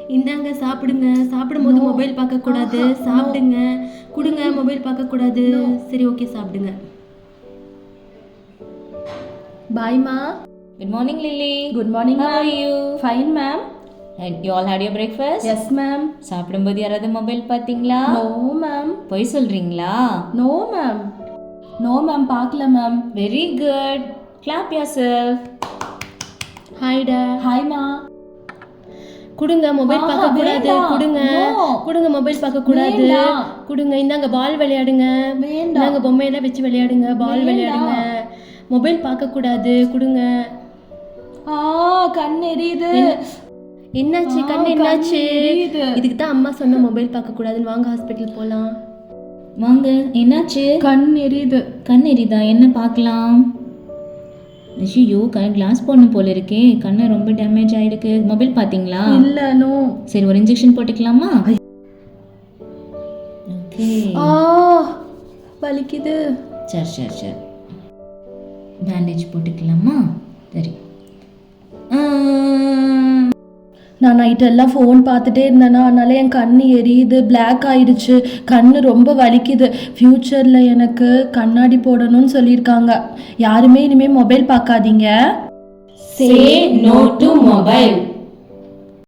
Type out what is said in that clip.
இந்தாங்க சாப்பிடுங்க. சாப்பிடும்போது மொபைல் பார்க்க கூடாது. சாப்பிடுங்க. கொடுங்க, மொபைல் பார்க்க கூடாது. சரி, ஓகே, சாப்பிடுங்க. பாய் மா. Good morning, Lily. Good morning, How are you? Fine, ma'am. And you all had your breakfast? Yes, ma'am. சாப்பிடும்போது யாராவது மொபைல் பார்த்தீங்களா? No, ma'am. பொய் சொல்றீங்களா? No, ma'am. No, ma'am. பார்க்கல, ma'am. Very good. Clap yourself. Hi, dad. Hi, ma. கொடுங்க, mobile பார்க்க கூடாது. கொடுங்க. கொடுங்க, மொபைல் பார்க்க கூடாது. கொடுங்க. இந்தாங்க பால் விளையாடுங்க. இந்தாங்க பொம்மையெல்லாம் வச்சு விளையாடுங்க. பால் விளையாடுங்க. மொபைல் பார்க்க கூடாது. கொடுங்க. கண் எரியுது. என்னாச்சு? கண் என்னாச்சு? இதுக்கு தான் அம்மா சொன்ன மொபைல் பார்க்க கூடாதுன்னு. வாங்க ஹாஸ்பிட்டல் போலாம். வாங்க. என்னாச்சு? கண் எரியுது. கண் எரியுதா? என்ன பார்க்கலாம்? ஐயோ, கிளாஸ் போடணும் போல இருக்கே. கண்ணு ரொம்ப டேமேஜ் ஆயிருக்கு. மொபைல் பார்த்தீங்களா? இல்ல, நோ. சரி, ஒரு இன்ஜெக்ஷன் போட்டுக்கலாமா? ஓகே. வலிக்குது. சரி. பேண்டேஜ் போட்டுக்கலாமா? சரி. நான் நைட்டெல்லாம் ஃபோன் பார்த்துட்டே இருந்தேன்னா, அதனால என் கண் எரியுது, பிளாக் ஆயிடுச்சு. கண் ரொம்ப வலிக்குது. ஃப்யூச்சரில் எனக்கு கண்ணாடி போடணும்னு சொல்லியிருக்காங்க. யாருமே இனிமேல் மொபைல் பார்க்காதீங்க. Say no to mobile.